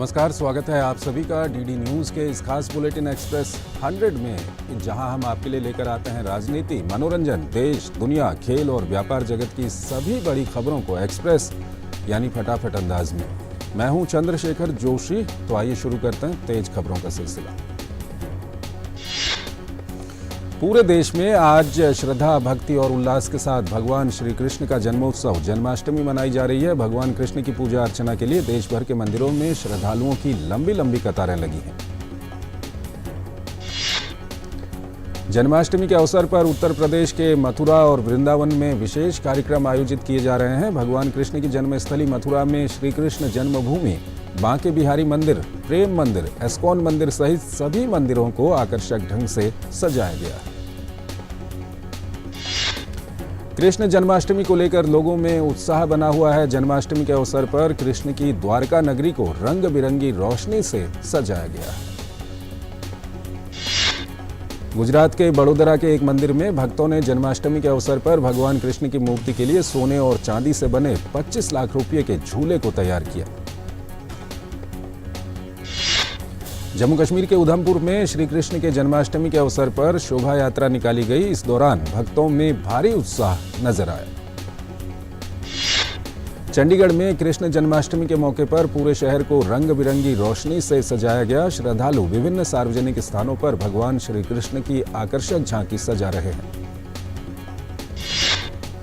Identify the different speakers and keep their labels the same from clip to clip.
Speaker 1: नमस्कार, स्वागत है आप सभी का डीडी न्यूज़ के इस खास बुलेटिन एक्सप्रेस 100 में, जहां हम आपके लिए लेकर आते हैं राजनीति, मनोरंजन, देश, दुनिया, खेल और व्यापार जगत की सभी बड़ी खबरों को एक्सप्रेस यानी फटाफट अंदाज में। मैं हूं चंद्रशेखर जोशी। तो आइए शुरू करते हैं तेज खबरों का सिलसिला। पूरे देश में आज श्रद्धा, भक्ति और उल्लास के साथ भगवान श्री कृष्ण का जन्मोत्सव जन्माष्टमी मनाई जा रही है। भगवान कृष्ण की पूजा अर्चना के लिए देश भर के मंदिरों में श्रद्धालुओं की लंबी लंबी कतारें लगी हैं। जन्माष्टमी के अवसर पर उत्तर प्रदेश के मथुरा और वृंदावन में विशेष कार्यक्रम आयोजित किए जा रहे हैं। भगवान कृष्ण की जन्मस्थली मथुरा में श्री कृष्ण जन्मभूमि, बांके बिहारी मंदिर, प्रेम मंदिर, एस्कॉन मंदिर सहित सभी मंदिरों को आकर्षक ढंग से सजाया गया है। कृष्ण जन्माष्टमी को लेकर लोगों में उत्साह बना हुआ है। जन्माष्टमी के अवसर पर कृष्ण की द्वारका नगरी को रंग बिरंगी रोशनी से सजाया गया है। गुजरात के बड़ोदरा के एक मंदिर में भक्तों ने जन्माष्टमी के अवसर पर भगवान कृष्ण की मूर्ति के लिए सोने और चांदी से बने 25 लाख रुपए के झूले को तैयार किया। जम्मू कश्मीर के उधमपुर में श्री कृष्ण के जन्माष्टमी के अवसर पर शोभा यात्रा निकाली गई। इस दौरान भक्तों में भारी उत्साह नजर आया। चंडीगढ़ में कृष्ण जन्माष्टमी के मौके पर पूरे शहर को रंग बिरंगी रोशनी से सजाया गया। श्रद्धालु विभिन्न सार्वजनिक स्थानों पर भगवान श्री कृष्ण की आकर्षक झांकी सजा रहे हैं।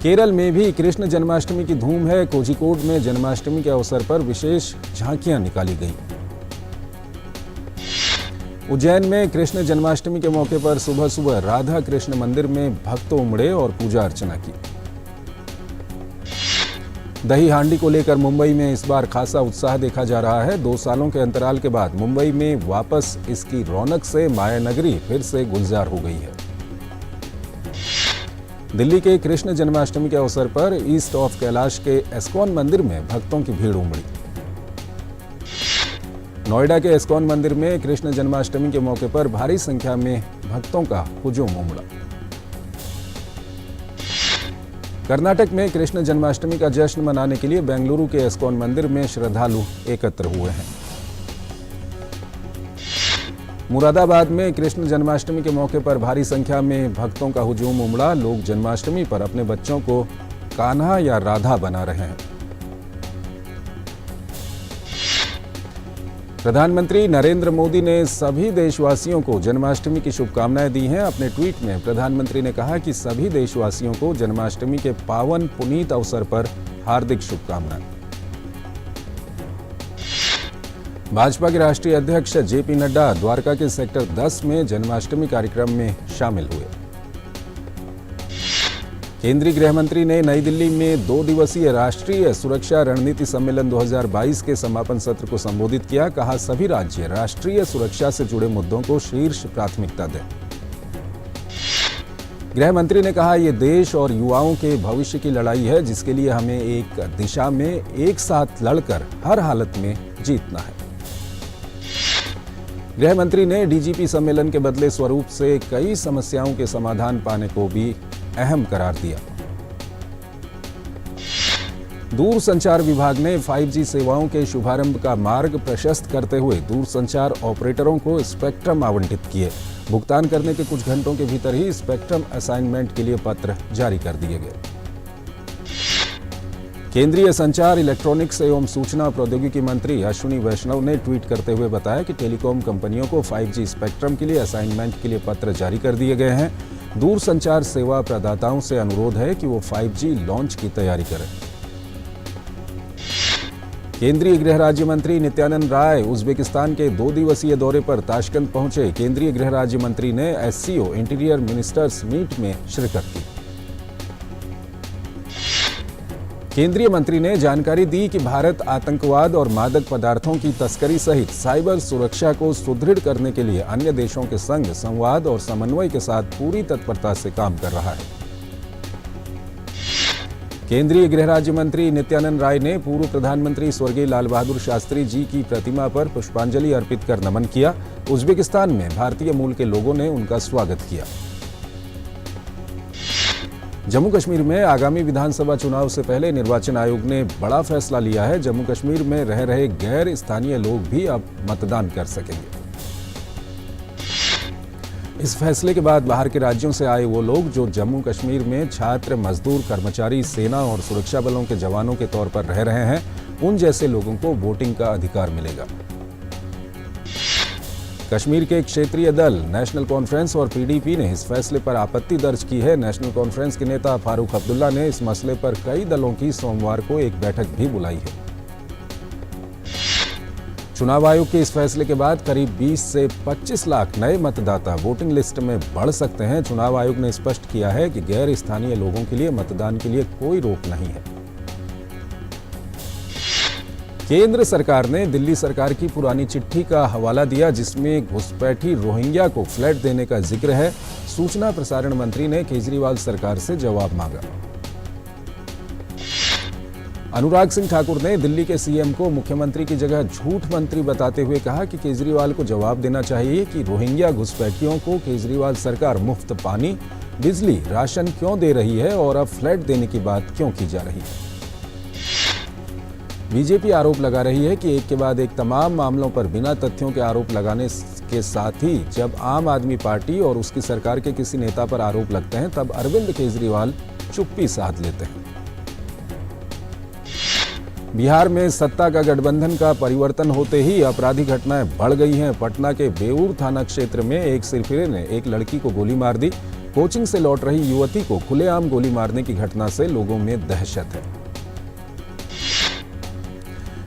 Speaker 1: केरल में भी कृष्ण जन्माष्टमी की धूम है। कोझिकोड में जन्माष्टमी के अवसर पर विशेष झांकियां निकाली गई। उज्जैन में कृष्ण जन्माष्टमी के मौके पर सुबह सुबह राधा कृष्ण मंदिर में भक्त उमड़े और पूजा अर्चना की। दही हांडी को लेकर मुंबई में इस बार खासा उत्साह देखा जा रहा है। 2 सालों के अंतराल के बाद मुंबई में वापस इसकी रौनक से माया नगरी फिर से गुलजार हो गई है। दिल्ली के कृष्ण जन्माष्टमी के अवसर पर ईस्ट ऑफ कैलाश के एस्कॉन मंदिर में भक्तों की भीड़ उमड़ी। नोएडा के एस्कॉन मंदिर में कृष्ण जन्माष्टमी के मौके पर भारी संख्या में भक्तों का हुजूम उमड़ा। कर्नाटक में कृष्ण जन्माष्टमी का जश्न मनाने के लिए बेंगलुरु के एस्कॉन मंदिर में श्रद्धालु एकत्र हुए हैं। मुरादाबाद में कृष्ण जन्माष्टमी के मौके पर भारी संख्या में भक्तों का हुजूम उमड़ा। लोग जन्माष्टमी पर अपने बच्चों को कान्हा या राधा बना रहे हैं। प्रधानमंत्री नरेंद्र मोदी ने सभी देशवासियों को जन्माष्टमी की शुभकामनाएं दी हैं। अपने ट्वीट में प्रधानमंत्री ने कहा कि सभी देशवासियों को जन्माष्टमी के पावन पुनीत अवसर पर हार्दिक शुभकामनाएं। भाजपा के राष्ट्रीय अध्यक्ष जेपी नड्डा द्वारका के सेक्टर 10 में जन्माष्टमी कार्यक्रम में शामिल हुए। केंद्रीय गृह मंत्री ने नई दिल्ली में 2 दिवसीय राष्ट्रीय सुरक्षा रणनीति सम्मेलन 2022 के समापन सत्र को संबोधित किया। कहा, सभी राज्य राष्ट्रीय सुरक्षा से जुड़े मुद्दों को शीर्ष प्राथमिकता दें। गृह मंत्री ने कहा, यह देश और युवाओं के भविष्य की लड़ाई है, जिसके लिए हमें एक दिशा में एक साथ लड़कर हर हालत में जीतना है। गृह मंत्री ने डीजीपी सम्मेलन के बदले स्वरूप से कई समस्याओं के समाधान पाने को भी अहम करार दिया। दूरसंचार विभाग ने 5G सेवाओं के शुभारंभ का मार्ग प्रशस्त करते हुए दूरसंचार ऑपरेटरों को स्पेक्ट्रम आवंटित किए। भुगतान करने के कुछ घंटों के भीतर ही स्पेक्ट्रम असाइनमेंट के लिए पत्र जारी कर दिए गए। केंद्रीय संचार, इलेक्ट्रॉनिक्स एवं सूचना प्रौद्योगिकी मंत्री अश्विनी वैष्णव ने ट्वीट करते हुए बताया कि टेलीकॉम कंपनियों को 5G स्पेक्ट्रम के लिए असाइनमेंट के लिए पत्र जारी कर दिए गए हैं। दूरसंचार सेवा प्रदाताओं से अनुरोध है कि वो 5G लॉन्च की तैयारी करें। केंद्रीय गृह राज्य मंत्री नित्यानंद राय उज्बेकिस्तान के 2 दिवसीय दौरे पर ताशकंद पहुंचे। केंद्रीय गृह राज्य मंत्री ने SCO इंटीरियर मिनिस्टर्स मीट में शिरकत की। केंद्रीय मंत्री ने जानकारी दी कि भारत आतंकवाद और मादक पदार्थों की तस्करी सहित साइबर सुरक्षा को सुदृढ़ करने के लिए अन्य देशों के संग संवाद और समन्वय के साथ पूरी तत्परता से काम कर रहा है। केंद्रीय गृह राज्य मंत्री नित्यानंद राय ने पूर्व प्रधानमंत्री स्वर्गीय लाल बहादुर शास्त्री जी की प्रतिमा पर पुष्पांजलि अर्पित कर नमन किया। उज्बेकिस्तान में भारतीय मूल के लोगों ने उनका स्वागत किया। जम्मू कश्मीर में आगामी विधानसभा चुनाव से पहले निर्वाचन आयोग ने बड़ा फैसला लिया है। जम्मू कश्मीर में रह रहे गैर स्थानीय लोग भी अब मतदान कर सकेंगे। इस फैसले के बाद बाहर के राज्यों से आए वो लोग जो जम्मू कश्मीर में छात्र, मजदूर, कर्मचारी, सेना और सुरक्षा बलों के जवानों के तौर पर रह रहे हैं, उन जैसे लोगों को वोटिंग का अधिकार मिलेगा। कश्मीर के क्षेत्रीय दल नेशनल कॉन्फ्रेंस और पीडीपी ने इस फैसले पर आपत्ति दर्ज की है। नेशनल कॉन्फ्रेंस के नेता फारूक अब्दुल्ला ने इस मसले पर कई दलों की सोमवार को एक बैठक भी बुलाई है। चुनाव आयोग के इस फैसले के बाद करीब 20 से 25 लाख नए मतदाता वोटिंग लिस्ट में बढ़ सकते हैं। चुनाव आयोग ने स्पष्ट किया है कि गैर स्थानीय लोगों के लिए मतदान के लिए कोई रोक नहीं है। केंद्र सरकार ने दिल्ली सरकार की पुरानी चिट्ठी का हवाला दिया, जिसमें घुसपैठी रोहिंग्या को फ्लैट देने का जिक्र है। सूचना प्रसारण मंत्री ने केजरीवाल सरकार से जवाब मांगा। अनुराग सिंह ठाकुर ने दिल्ली के सीएम को मुख्यमंत्री की जगह झूठ मंत्री बताते हुए कहा कि केजरीवाल को जवाब देना चाहिए कि रोहिंग्या घुसपैठियों को केजरीवाल सरकार मुफ्त पानी, बिजली, राशन क्यों दे रही है और अब फ्लैट देने की बात क्यों की जा रही है। बीजेपी आरोप लगा रही है कि एक के बाद एक तमाम मामलों पर बिना तथ्यों के आरोप लगाने के साथ ही जब आम आदमी पार्टी और उसकी सरकार के किसी नेता पर आरोप लगते हैं तब अरविंद केजरीवाल चुप्पी साध लेते हैं। बिहार में सत्ता का गठबंधन का परिवर्तन होते ही आपराधिक घटनाएं बढ़ गई हैं। पटना के बेऊर थाना क्षेत्र में एक सिरफिरे ने एक लड़की को गोली मार दी। कोचिंग से लौट रही युवती को खुलेआम गोली मारने की घटना से लोगों में दहशत है।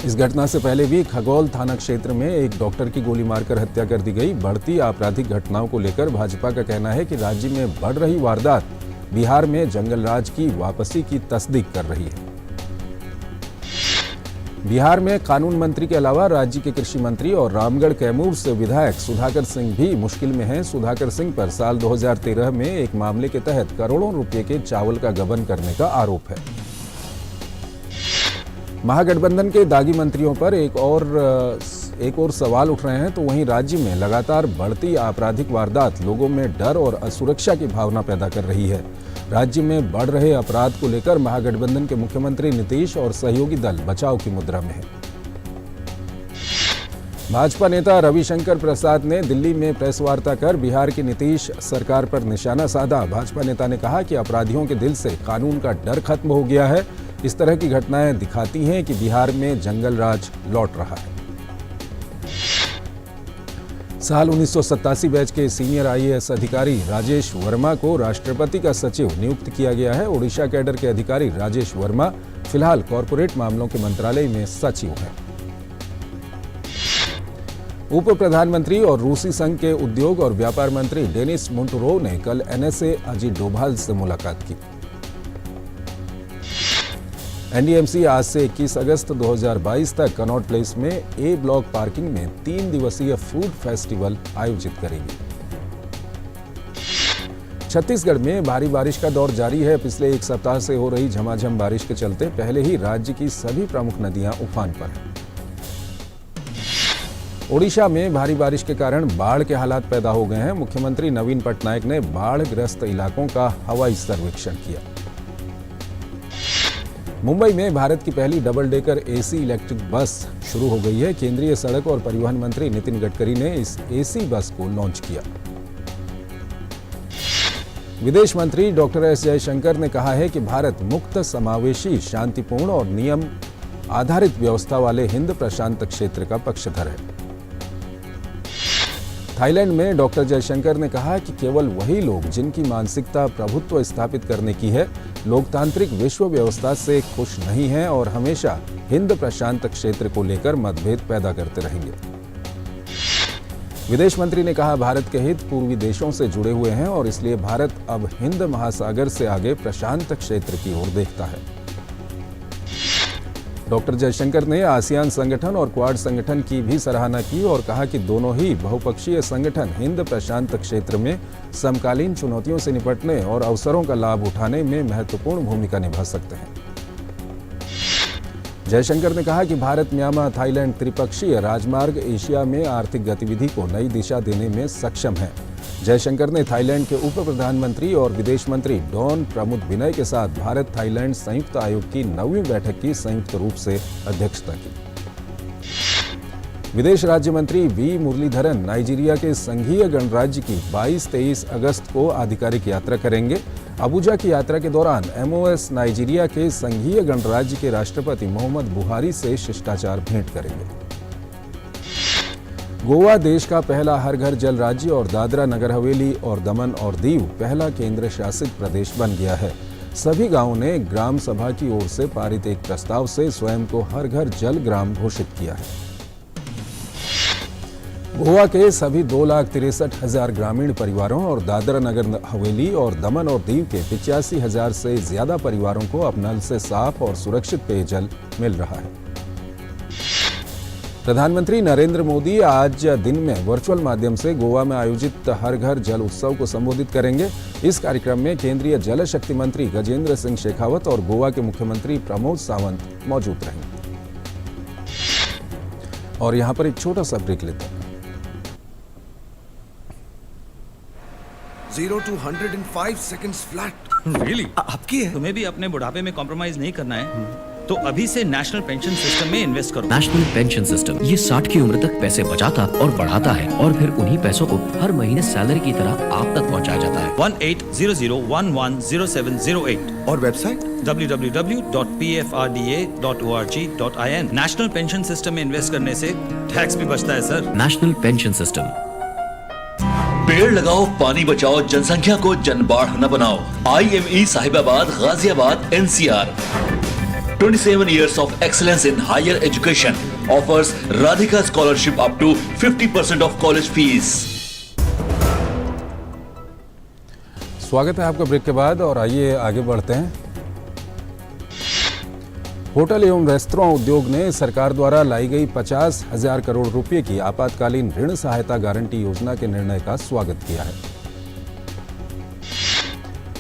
Speaker 1: इस घटना से पहले भी खगौल थाना क्षेत्र में एक डॉक्टर की गोली मारकर हत्या कर दी गई। बढ़ती आपराधिक घटनाओं को लेकर भाजपा का कहना है कि राज्य में बढ़ रही वारदात बिहार में जंगल राज की वापसी की तस्दीक कर रही है। बिहार में कानून मंत्री के अलावा राज्य के कृषि मंत्री और रामगढ़ कैमूर से विधायक सुधाकर सिंह भी मुश्किल में हैं। सुधाकर सिंह पर साल 2013 में एक मामले के तहत करोड़ों रुपए के चावल का गबन करने का आरोप है। महागठबंधन के दागी मंत्रियों पर एक और सवाल उठ रहे हैं, तो वहीं राज्य में लगातार बढ़ती आपराधिक वारदात लोगों में डर और असुरक्षा की भावना पैदा कर रही है। राज्य में बढ़ रहे अपराध को लेकर महागठबंधन के मुख्यमंत्री नीतीश और सहयोगी दल बचाव की मुद्रा में है। भाजपा नेता रविशंकर प्रसाद ने दिल्ली में प्रेस वार्ता कर बिहार की नीतीश सरकार पर निशाना साधा। भाजपा नेता ने कहा कि अपराधियों के दिल से कानून का डर खत्म हो गया है। इस तरह की घटनाएं दिखाती हैं कि बिहार में जंगल राज लौट रहा है। साल 1987 बैच के सीनियर आईएएस अधिकारी राजेश वर्मा को राष्ट्रपति का सचिव नियुक्त किया गया है। ओडिशा कैडर के अधिकारी राजेश वर्मा फिलहाल कॉरपोरेट मामलों के मंत्रालय में सचिव हैं। उप प्रधानमंत्री और रूसी संघ के उद्योग और व्यापार मंत्री डेनिस मोंटुरोव ने कल एनएसए अजीत डोभाल से मुलाकात की। एनडीएमसी आज से 21 अगस्त 2022 तक कनॉट प्लेस में ए ब्लॉक पार्किंग में 3 दिवसीय फूड फेस्टिवल आयोजित करेगी। छत्तीसगढ़ में भारी बारिश का दौर जारी है। पिछले एक सप्ताह से हो रही झमाझम बारिश के चलते पहले ही राज्य की सभी प्रमुख नदियां उफान पर हैं। ओडिशा में भारी बारिश के कारण बाढ़ के हालात पैदा हो गए हैं। मुख्यमंत्री नवीन पटनायक ने बाढ़ग्रस्त इलाकों का हवाई सर्वेक्षण किया। मुंबई में भारत की पहली double decker AC electric bus शुरू हो गई है। केंद्रीय सड़क और परिवहन मंत्री नितिन गडकरी ने इस एसी बस को लॉन्च किया। विदेश मंत्री डॉक्टर एस जयशंकर ने कहा है कि भारत मुक्त, समावेशी, शांतिपूर्ण और नियम आधारित व्यवस्था वाले हिंद प्रशांत क्षेत्र का पक्षधर है। थाईलैंड में डॉक्टर जयशंकर ने कहा कि केवल वही लोग जिनकी मानसिकता प्रभुत्व स्थापित करने की है, लोकतांत्रिक विश्व व्यवस्था से खुश नहीं हैं और हमेशा हिंद प्रशांत क्षेत्र को लेकर मतभेद पैदा करते रहेंगे। विदेश मंत्री ने कहा, भारत के हित पूर्वी देशों से जुड़े हुए हैं और इसलिए भारत अब हिंद महासागर से आगे प्रशांत क्षेत्र की ओर देखता है। डॉक्टर जयशंकर ने आसियान संगठन और क्वाड संगठन की भी सराहना की और कहा कि दोनों ही बहुपक्षीय संगठन हिंद प्रशांत क्षेत्र में समकालीन चुनौतियों से निपटने और अवसरों का लाभ उठाने में महत्वपूर्ण भूमिका निभा सकते हैं। जयशंकर ने कहा कि भारत, म्यांमार, थाईलैंड त्रिपक्षीय राजमार्ग एशिया में आर्थिक गतिविधि को नई दिशा देने में सक्षम है। जयशंकर ने थाईलैंड के उप प्रधानमंत्री और विदेश मंत्री डॉन प्रमुदविनय के साथ भारत थाईलैंड संयुक्त आयोग की 9वीं बैठक की संयुक्त रूप से अध्यक्षता की। विदेश राज्य मंत्री वी मुरलीधरन नाइजीरिया के संघीय गणराज्य की 22-23 अगस्त को आधिकारिक यात्रा करेंगे। अबुजा की यात्रा के दौरान एमओएस नाइजीरिया के संघीय गणराज्य के राष्ट्रपति मोहम्मद बुहारी से शिष्टाचार भेंट करेंगे। गोवा देश का पहला हर घर जल राज्य और दादरा नगर हवेली और दमन और दीव पहला केंद्र शासित प्रदेश बन गया है। सभी गांवों ने ग्राम सभा की ओर से पारित एक प्रस्ताव से स्वयं को हर घर जल ग्राम घोषित किया है। गोवा के सभी 2,63,000 ग्रामीण परिवारों और दादरा नगर हवेली और दमन और दीव के 85,000 से ज्यादा परिवारों को अब नल से साफ और सुरक्षित पेयजल मिल रहा है। प्रधानमंत्री नरेंद्र मोदी आज दिन में वर्चुअल माध्यम से गोवा में आयोजित हर घर जल उत्सव को संबोधित करेंगे। इस कार्यक्रम में केंद्रीय जल शक्ति मंत्री गजेंद्र सिंह शेखावत और गोवा के मुख्यमंत्री प्रमोद सावंत मौजूद रहेंगे। और यहां पर एक छोटा सा ब्रेक लेते हैं।
Speaker 2: 0 to 100 in 5 seconds flat.
Speaker 3: Really?
Speaker 2: आपकी है?
Speaker 3: तुम्हें भी अपने बुढ़ापे में कॉम्प्रोमाइज नहीं करना है तो अभी से नेशनल पेंशन सिस्टम में इन्वेस्ट करो।
Speaker 4: नेशनल पेंशन सिस्टम ये 60 की उम्र तक पैसे बचाता और बढ़ाता है और फिर उन्हीं पैसों को हर महीने सैलरी की तरह आप तक पहुंचाया जाता है।
Speaker 3: 1800110708
Speaker 2: और website
Speaker 3: www.pfrda.org.in। National pension system में इन्वेस्ट करने से टैक्स भी बचता है सर।
Speaker 4: National pension system.
Speaker 5: पेड़ लगाओ, पानी बचाओ, जनसंख्या को जनबाढ़ न बनाओ। IME Sahibabad, Ghaziabad, NCR 27 years of excellence in higher education offers Radhika scholarship up to 50% of college fees.
Speaker 1: स्वागत है आपका ब्रेक के बाद और आइए आगे बढ़ते हैं। होटल एवं रेस्तरां उद्योग ने सरकार द्वारा लाई गई 50,000 करोड़ रुपए की आपातकालीन ऋण सहायता गारंटी योजना के निर्णय का स्वागत किया है।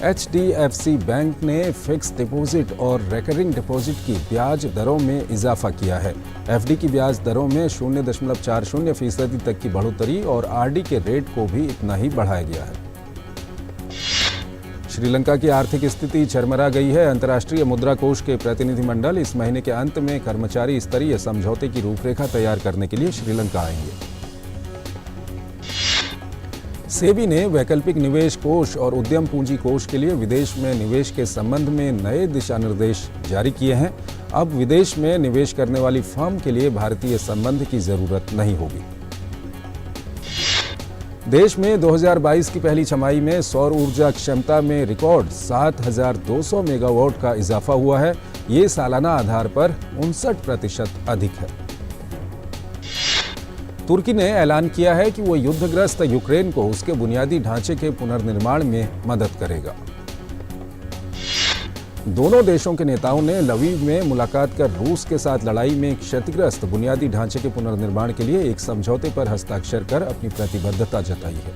Speaker 1: HDFC बैंक ने फिक्स डिपॉजिट और रेकरिंग डिपॉजिट की ब्याज दरों में इजाफा किया है। FD की ब्याज दरों में 0.40% तक की बढ़ोतरी और RD के रेट को भी इतना ही बढ़ाया गया है। श्रीलंका की आर्थिक स्थिति चरमरा गई है। अंतर्राष्ट्रीय मुद्रा कोष के प्रतिनिधिमंडल इस महीने के अंत में कर्मचारी स्तरीय समझौते की रूपरेखा तैयार करने के लिए श्रीलंका आएंगे। सेबी ने वैकल्पिक निवेश कोष और उद्यम पूंजी कोष के लिए विदेश में निवेश के संबंध में नए दिशा निर्देश जारी किए हैं। अब विदेश में निवेश करने वाली फर्म के लिए भारतीय संबंध की जरूरत नहीं होगी। देश में 2022 की पहली छमाही में सौर ऊर्जा क्षमता में रिकॉर्ड 7,200 मेगावाट का इजाफा हुआ है। ये सालाना आधार पर 59% अधिक है। तुर्की ने ऐलान किया है कि वो युद्धग्रस्त यूक्रेन को उसके बुनियादी ढांचे के पुनर्निर्माण में मदद करेगा। दोनों देशों के नेताओं ने लवीव में मुलाकात कर रूस के साथ लड़ाई में क्षतिग्रस्त बुनियादी ढांचे के पुनर्निर्माण के लिए एक समझौते पर हस्ताक्षर कर अपनी प्रतिबद्धता जताई है।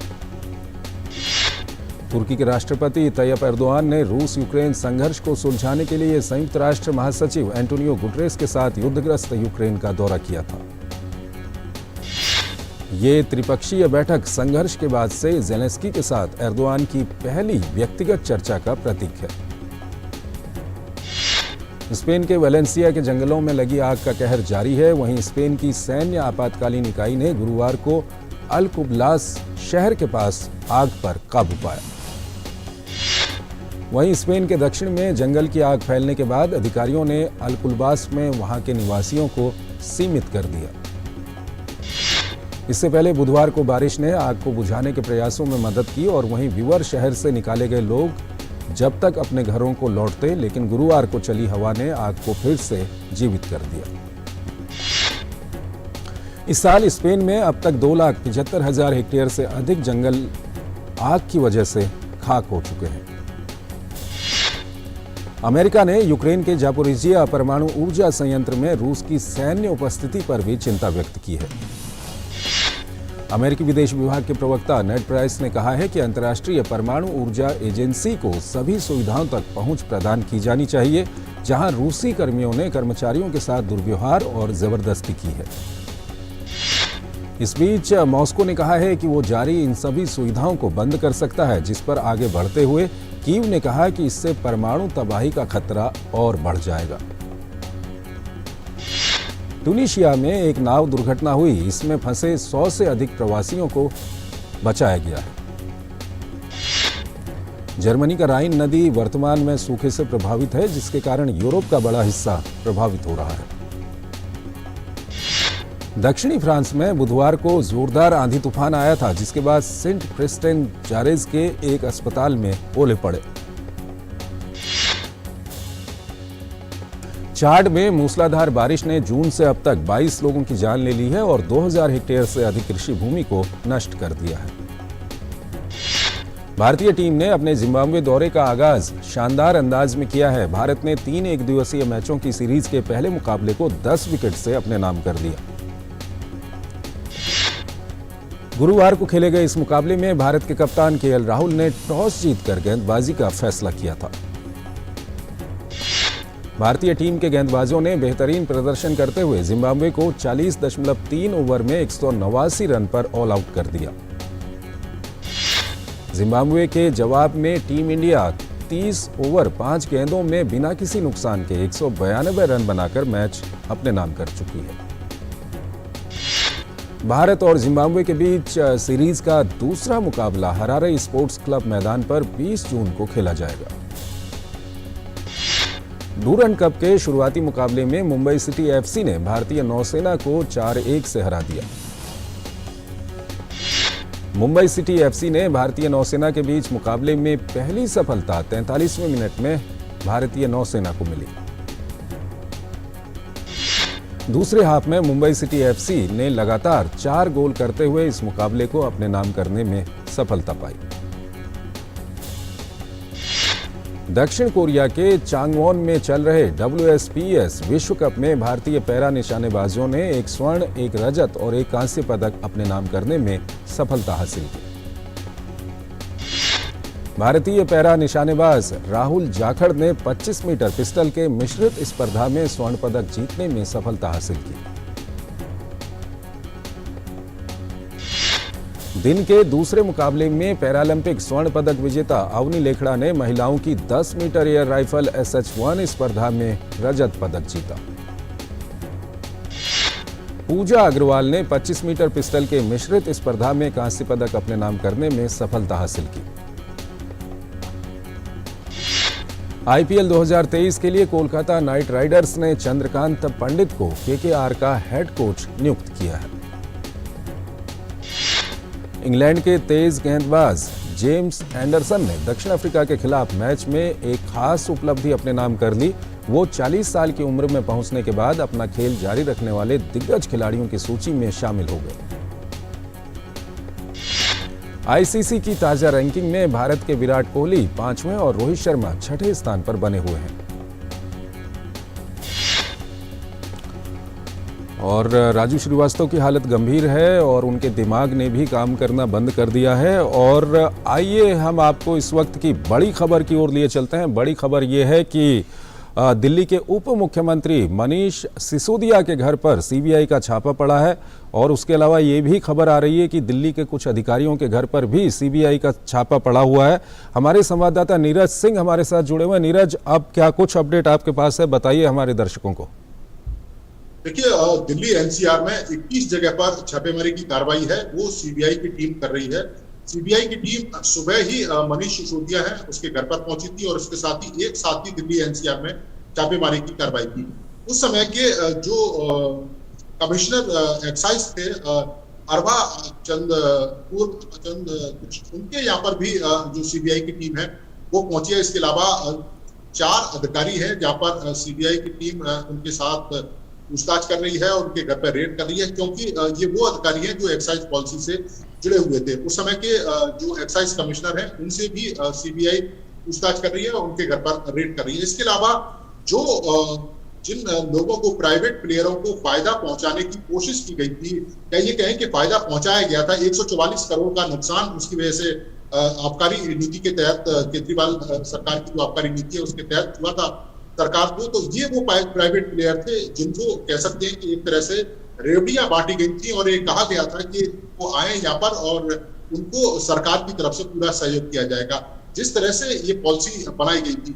Speaker 1: तुर्की के राष्ट्रपति तैयब एर्दोआन ने रूस यूक्रेन संघर्ष को सुलझाने के लिए संयुक्त राष्ट्र महासचिव एंटोनियो गुटेरेस के साथ युद्धग्रस्त यूक्रेन का दौरा किया था। ये त्रिपक्षीय बैठक संघर्ष के बाद से ज़ेलेंस्की के साथ एर्दोआन की पहली व्यक्तिगत चर्चा का प्रतीक है। स्पेन के वेलेंसिया के जंगलों में लगी आग का कहर जारी है। वहीं स्पेन की सैन्य आपातकालीन इकाई ने गुरुवार को अल्कुबलास शहर के पास आग पर काबू पाया। वहीं स्पेन के दक्षिण में जंगल की आग फैलने के बाद अधिकारियों ने अल्कुलबास में वहां के निवासियों को सीमित कर दिया। इससे पहले बुधवार को बारिश ने आग को बुझाने के प्रयासों में मदद की और वहीं विवर शहर से निकाले गए लोग जब तक अपने घरों को लौटते, लेकिन गुरुवार को चली हवा ने आग को फिर से जीवित कर दिया। इस साल स्पेन में अब तक 2,75,000 हेक्टेयर से अधिक जंगल आग की वजह से खाक हो चुके हैं। अमेरिका ने यूक्रेन के जापोरिजिया परमाणु ऊर्जा संयंत्र में रूस की सैन्य उपस्थिति पर भी चिंता व्यक्त की है। अमेरिकी विदेश विभाग के प्रवक्ता नेड प्राइस ने कहा है कि अंतर्राष्ट्रीय परमाणु ऊर्जा एजेंसी को सभी सुविधाओं तक पहुंच प्रदान की जानी चाहिए, जहां रूसी कर्मियों ने कर्मचारियों के साथ दुर्व्यवहार और जबरदस्ती की है। इस बीच मॉस्को ने कहा है कि वो जारी इन सभी सुविधाओं को बंद कर सकता है, जिस पर आगे बढ़ते हुए कीव ने कहा कि इससे परमाणु तबाही का खतरा और बढ़ जाएगा। ट्यूनीशिया में एक नाव दुर्घटना हुई, इसमें फंसे 100 से अधिक प्रवासियों को बचाया गया है। जर्मनी का राइन नदी वर्तमान में सूखे से प्रभावित है, जिसके कारण यूरोप का बड़ा हिस्सा प्रभावित हो रहा है। दक्षिणी फ्रांस में बुधवार को जोरदार आंधी तूफान आया था, जिसके बाद सेंट क्रिस्टेन जारेज के एक अस्पताल में ओले पड़े। चाड में मूसलाधार बारिश ने जून से अब तक 22 लोगों की जान ले ली है और 2000 हेक्टेयर से अधिक कृषि भूमि को नष्ट कर दिया है। भारतीय टीम ने अपने जिम्बाब्वे दौरे का आगाज शानदार अंदाज में किया है। भारत ने 3 एक दिवसीय मैचों की सीरीज के पहले मुकाबले को 10 विकेट से अपने नाम कर दिया। गुरुवार को खेले गए इस मुकाबले में भारत के कप्तान केएल राहुल ने टॉस जीतकर गेंदबाजी का फैसला किया था। भारतीय टीम के गेंदबाजों ने बेहतरीन प्रदर्शन करते हुए जिम्बाब्वे को 40.3 ओवर में 189 रन पर ऑल आउट कर दिया। जिम्बाब्वे के जवाब में टीम इंडिया 30 ओवर 5 गेंदों में बिना किसी नुकसान के 192 रन बनाकर मैच अपने नाम कर चुकी है। भारत और जिम्बाब्वे के बीच सीरीज का दूसरा मुकाबला हरारे स्पोर्ट्स क्लब मैदान पर 20 जून को खेला जाएगा। डूरंड कप के शुरुआती मुकाबले में मुंबई सिटी एफसी ने भारतीय नौसेना को 4-1 से हरा दिया। मुंबई सिटी एफसी ने भारतीय नौसेना के बीच मुकाबले में पहली सफलता 43वें मिनट में भारतीय नौसेना को मिली। दूसरे हाफ में मुंबई सिटी एफसी ने लगातार 4 गोल करते हुए इस मुकाबले को अपने नाम करने में सफलता पाई। दक्षिण कोरिया के चांगवॉन में चल रहे WSPS विश्व कप में भारतीय पैरा निशानेबाजों ने 1 स्वर्ण, 1 रजत और 1 कांस्य पदक अपने नाम करने में सफलता हासिल की। भारतीय पैरा निशानेबाज राहुल जाखड़ ने 25 मीटर पिस्टल के मिश्रित स्पर्धा में स्वर्ण पदक जीतने में सफलता हासिल की। दिन के दूसरे मुकाबले में पैरालंपिक स्वर्ण पदक विजेता अवनी लेखड़ा ने महिलाओं की 10 मीटर एयर राइफल SH-1 स्पर्धा में रजत पदक जीता। पूजा अग्रवाल ने 25 मीटर पिस्टल के मिश्रित स्पर्धा में कांस्य पदक अपने नाम करने में सफलता हासिल की। IPL 2023 के लिए कोलकाता नाइट राइडर्स ने चंद्रकांत पंडित को KKR का हेड कोच नियुक्त किया है। इंग्लैंड के तेज गेंदबाज जेम्स एंडरसन ने दक्षिण अफ्रीका के खिलाफ मैच में एक खास उपलब्धि अपने नाम कर ली। वो 40 साल की उम्र में पहुंचने के बाद अपना खेल जारी रखने वाले दिग्गज खिलाड़ियों की सूची में शामिल हो गए। ICC की ताजा रैंकिंग में भारत के विराट कोहली 5वें और रोहित शर्मा 6ठे स्थान पर बने हुए हैं। और राजू श्रीवास्तव की हालत गंभीर है और उनके दिमाग ने भी काम करना बंद कर दिया है। और आइए हम आपको इस वक्त की बड़ी खबर की ओर लिए चलते हैं। बड़ी खबर ये है कि दिल्ली के उप मुख्यमंत्री मनीष सिसोदिया के घर पर CBI का छापा पड़ा है। और उसके अलावा ये भी खबर आ रही है कि दिल्ली के कुछ अधिकारियों के घर पर भी CBI का छापा पड़ा हुआ है। हमारे संवाददाता नीरज सिंह हमारे साथ जुड़े हुए हैं। नीरज, अब क्या कुछ अपडेट आपके पास है, बताइए हमारे दर्शकों को।
Speaker 6: देखिए, दिल्ली NCR में 21 जगह पर छापेमारी की कार्रवाई है, वो CBI की टीम कर रही है। CBI की टीम सुबह ही मनीष सिसोदिया है उसके घर पर पहुंची थी और उसके साथ ही एक साथ ही दिल्ली NCR में छापेमारी की कार्रवाई की। उस समय के जो कमिश्नर एक्साइज थे अरवा चंद, उनके यहाँ पर भी जो CBI की टीम है वो पहुंची है। इसके अलावा 4 अधिकारी हैं जहाँ पर CBI की टीम उनके साथ पूछताछ कर रही है और उनके घर पर रेड कर रही है, क्योंकि ये वो अधिकारी हैं जो एक्साइज पॉलिसी से जुड़े हुए थे। उस समय के जो एक्साइज कमिश्नर हैं उनसे भी CBI पूछताछ कर रही है और उनके घर पर रेड कर रही है। इसके अलावा जो जिन लोगों को, प्राइवेट प्लेयरों को फायदा पहुंचाने की कोशिश की गई थी, ये कहें कि फायदा पहुंचाया गया था, 144 करोड़ का नुकसान उसकी वजह से आबकारी नीति के तहत, केजरीवाल सरकार की जो आबकारी नीति है उसके तहत हुआ था सरकार को। तो ये वो प्राइवेट प्लेयर थे जिनको कह सकते हैं कि एक तरह से रेवड़ियां बांटी गई थी और ये कहा गया था कि वो आए यहाँ पर और उनको सरकार की तरफ से पूरा सहयोग किया जाएगा। जिस तरह से ये पॉलिसी बनाई गई थी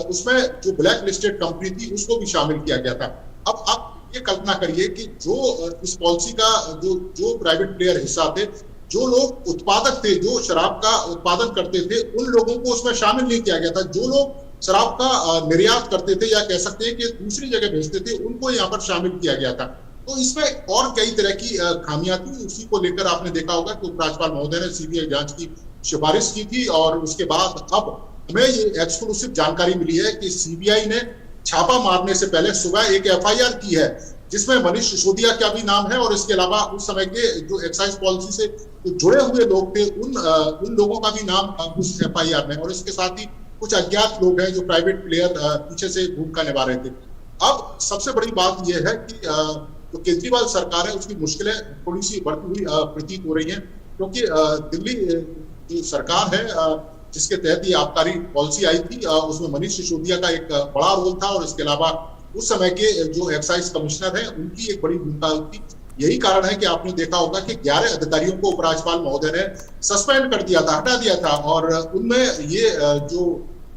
Speaker 6: उसमें जो ब्लैक लिस्टेड कंपनी थी उसको भी शामिल किया गया था। अब आप ये कल्पना करिए कि जो इस पॉलिसी का जो प्राइवेट प्लेयर हिस्सा थे, जो लोग उत्पादक थे, जो शराब का उत्पादन करते थे, उन लोगों को उसमें शामिल नहीं किया गया था। जो लोग शराब का निर्यात करते थे या कह सकते हैं कि दूसरी जगह भेजते थे, उनको यहाँ पर शामिल किया गया था। तो इसमें और कई तरह की खामियां थी। उसी को लेकर आपने देखा होगा कि उपराज्यपाल महोदय ने सीबीआई जांच की सिफारिश की थी और उसके बाद अब हमें ये एक्सक्लूसिव जानकारी मिली है कि सीबीआई ने छापा मारने से पहले सुबह एक एफआईआर की है जिसमें मनीष सिसोदिया का भी नाम है और इसके अलावा उस समय के जो एक्साइज पॉलिसी से जुड़े हुए लोग थे उन लोगों का भी नाम उस एफआईआर में, और इसके साथ ही कुछ अज्ञात लोग हैं जो प्राइवेट प्लेयर पीछे से भूमिका निभा रहे थे। अब सबसे बड़ी बात यह है कि जो केजरीवाल सरकार है उसकी मुश्किलें थोड़ी सी बढ़ती हुई प्रतीत हो रही हैं, क्योंकि दिल्ली जो सरकार है जिसके तहत ये आबकारी पॉलिसी आई थी उसमें मनीष सिसोदिया का एक बड़ा रोल था और इसके अलावा उस समय के जो एक्साइज कमिश्नर हैं उनकी एक बड़ी भूमिका थी। यही कारण है कि आपने देखा होगा कि 11 अधिकारियों को उपराज्यपाल महोदय ने सस्पेंड कर दिया था, हटा दिया था, और उनमें ये जो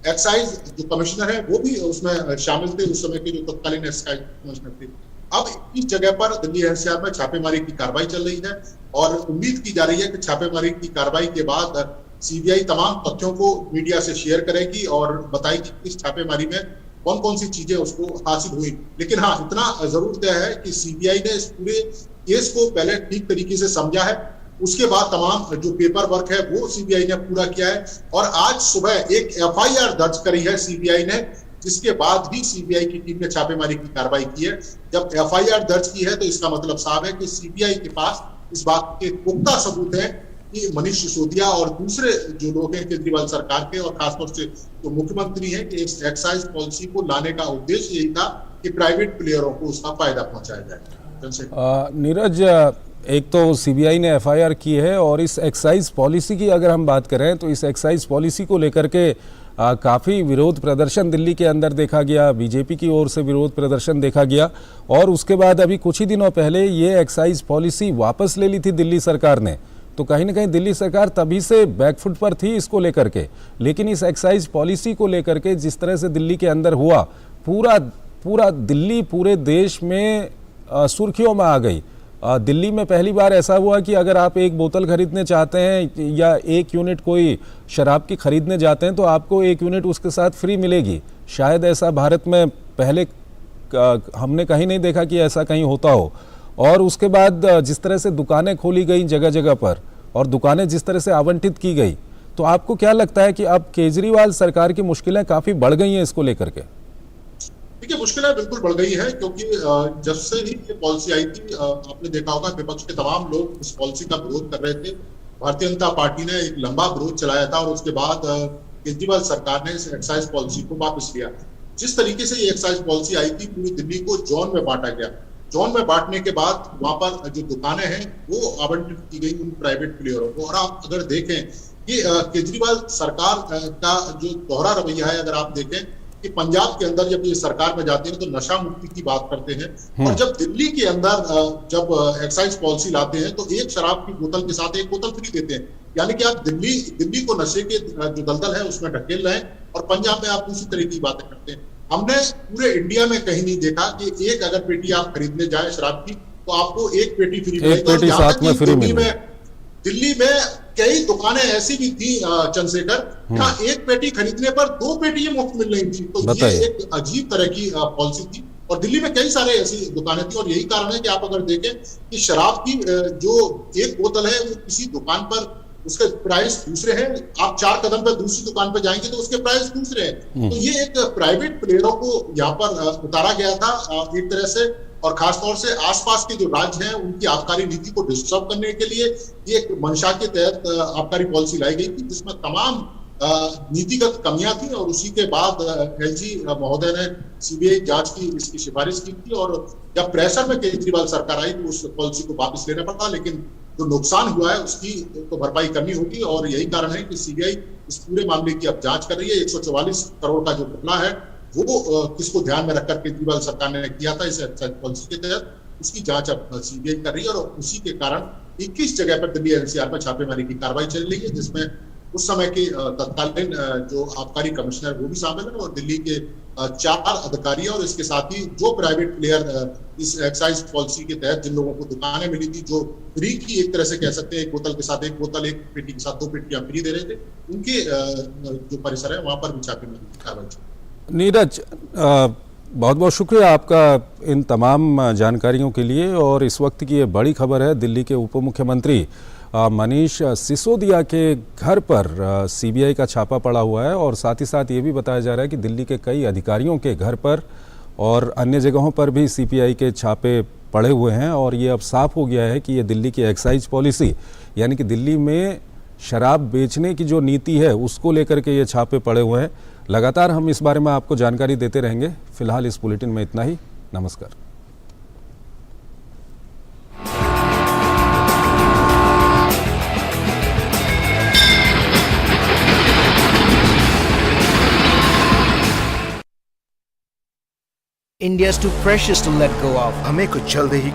Speaker 6: एक्साइज जो कमिश्नर है वो भी उसमें शामिल थे, उस समय के जो तत्कालीन एक्साइज कमिश्नर थे। अब इस जगह पर दिल्ली एनसीआर में छापेमारी की कार्रवाई चल रही है और उम्मीद की जा रही है कि छापेमारी की कार्रवाई के बाद सीबीआई तमाम तथ्यों को मीडिया से शेयर करेगी और बताएगी कि इस छापेमारी में कौन कौन सी चीजें उसको हासिल हुई। लेकिन हाँ, इतना जरूर तय है कि सीबीआई ने इस पूरे केस को पहले ठीक तरीके से समझा है, उसके बाद तमाम जो पेपर वर्क है वो सीबीआई ने पूरा किया है और आज सुबह एक एफआईआर दर्ज करी है सीबीआई ने, जिसके बाद भी सीबीआई की टीम ने छापेमारी की कार्रवाई की है। जब एफआईआर दर्ज की है तो इसका मतलब साफ है कि सीबीआई के पास इस बात के पुख्ता सबूत है कि मनीष सिसोदिया और दूसरे जो लोग हैं केजरीवाल सरकार के और खासतौर से जो मुख्यमंत्री हैं कि इस एक्साइज पॉलिसी को लाने का उद्देश्य यही था कि प्राइवेट प्लेयरों को उसका फायदा पहुंचाया जाए।
Speaker 1: नीरज, एक तो सीबीआई ने एफआईआर की है और इस एक्साइज पॉलिसी की अगर हम बात करें तो इस एक्साइज पॉलिसी को लेकर के काफ़ी विरोध प्रदर्शन दिल्ली के अंदर देखा गया, बीजेपी की ओर से विरोध प्रदर्शन देखा गया और उसके बाद अभी कुछ ही दिनों पहले ये एक्साइज पॉलिसी वापस ले ली थी दिल्ली सरकार ने। तो कहीं ना कहीं दिल्ली सरकार तभी से बैकफुट पर थी इसको लेकर के, लेकिन इस एक्साइज पॉलिसी को लेकर के जिस तरह से दिल्ली के अंदर हुआ, पूरा दिल्ली पूरे देश में सुर्खियों में आ गई। दिल्ली में पहली बार ऐसा हुआ कि अगर आप एक बोतल खरीदने चाहते हैं या एक यूनिट कोई शराब की खरीदने जाते हैं तो आपको एक यूनिट उसके साथ फ्री मिलेगी। शायद ऐसा भारत में पहले हमने कहीं नहीं देखा कि ऐसा कहीं होता हो। और उसके बाद जिस तरह से दुकानें खोली गई जगह जगह पर और दुकानें जिस तरह से आवंटित की गई, तो आपको क्या लगता है कि अब केजरीवाल सरकार की मुश्किलें काफ़ी बढ़ गई हैं इसको लेकर के?
Speaker 6: देखिए, मुश्किलें बिल्कुल बढ़ गई है क्योंकि जब से ही ये पॉलिसी आई थी आपने देखा होगा विपक्ष के तमाम लोग इस पॉलिसी का विरोध कर रहे थे। भारतीय जनता पार्टी ने एक लंबा विरोध चलाया था और उसके बाद केजरीवाल सरकार ने इस एक्साइज पॉलिसी को वापस लिया। जिस तरीके से ये एक्साइज पॉलिसी आई थी, पूरी दिल्ली को जोन में बांटा गया। जोन में बांटने के बाद वहां पर जो दुकानें हैं वो आवंटित की गई उन प्राइवेट प्लेयरों को। और आप अगर देखें कि केजरीवाल सरकार का जो दोहरा रवैया है, अगर आप देखें कि पंजाब के अंदर जब ये सरकार में जाते हैं तो नशा मुक्ति की बात करते हैं और जब दिल्ली के अंदर जब एक्साइज पॉलिसी लाते हैं तो एक शराब की बोतल के साथ एक बोतल फ्री देते हैं। यानी कि आप दिल्ली को नशे के जो दलदल है उसमें ढकेल रहे हैं और पंजाब में आप दूसरी तरह की बातें करते हैं। हमने पूरे इंडिया में कहीं नहीं देखा कि एक अगर पेटी आप खरीदने जाए शराब की तो आपको एक पेटी फ्री मिलेगी। दिल्ली में कई दुकानें ऐसी भी थी चंद्रशेखर, जहां एक पेटी खरीदने पर 2 पेटी मुफ्त मिल रही थी। तो ये एक अजीब तरह की पॉलिसी थी और दिल्ली में कई सारे ऐसी दुकानें थी। और यही कारण है कि आप अगर देखें कि शराब की जो एक बोतल है वो किसी दुकान पर उसके प्राइस दूसरे हैं, आप 4 कदम पर दूसरी दुकान पर जाएंगे तो उसके प्राइस दूसरे हैं। तो ये एक प्राइवेट प्लेयरों को यहाँ पर उतारा गया था एक तरह से, और खासतौर से आसपास के जो राज्य हैं उनकी आबकारी नीति को डिस्टर्ब करने के लिए ये एक मंशा के तहत आबकारी पॉलिसी लाई गई थी जिसमें तमाम नीतिगत कमियां थी। और उसी के बाद एलजी महोदय ने सीबीआई जांच की इसकी सिफारिश की थी और जब प्रेशर में केजरीवाल सरकार आई तो उस पॉलिसी को वापस लेना पड़ा। लेकिन जो नुकसान हुआ है उसकी तो भरपाई करनी होगी और यही कारण है कि सीबीआई इस पूरे मामले की अब जांच कर रही है। 144 करोड़ का जो घपला है वो किसको ध्यान में रखकर केजरीवाल सरकार ने किया था इस पॉलिसी के तहत, उसकी जांच अब सीबीआई कर रही है और उसी के कारण 21 जगह पर दिल्ली एनसीआर में छापेमारी की कार्रवाई चल रही है, जिसमें उस समय के तत्कालीन जो आबकारी कमिश्नर वो भी शामिल है और दिल्ली के 4 अधिकारी हैं और इसके साथ ही जो प्राइवेट प्लेयर इस एक्साइज पॉलिसी के तहत जिन लोगों को दुकानें मिली थी, जो फ्री की एक तरह से कह सकते हैं, एक बोतल के साथ एक बोतल, एक पेटी के साथ 2 पेटियां फ्री दे रहे थे, उनके जो परिसर है वहां पर भी छापेमारी की कार्रवाई चल रही है।
Speaker 1: नीरज, बहुत बहुत शुक्रिया आपका इन तमाम जानकारियों के लिए। और इस वक्त की ये बड़ी खबर है, दिल्ली के उप मुख्यमंत्री मनीष सिसोदिया के घर पर सीबीआई का छापा पड़ा हुआ है और साथ ही साथ ये भी बताया जा रहा है कि दिल्ली के कई अधिकारियों के घर पर और अन्य जगहों पर भी सीबीआई के छापे पड़े हुए हैं। और ये अब साफ हो गया है कि ये दिल्ली की एक्साइज पॉलिसी, यानी कि दिल्ली में शराब बेचने की जो नीति है उसको लेकर के ये छापे पड़े हुए हैं। लगातार हम इस बारे में आपको जानकारी देते रहेंगे। फिलहाल इस बुलेटिन में इतना ही। नमस्कार।
Speaker 7: India's too precious to let go of.
Speaker 2: हमें कुछ जल्द ही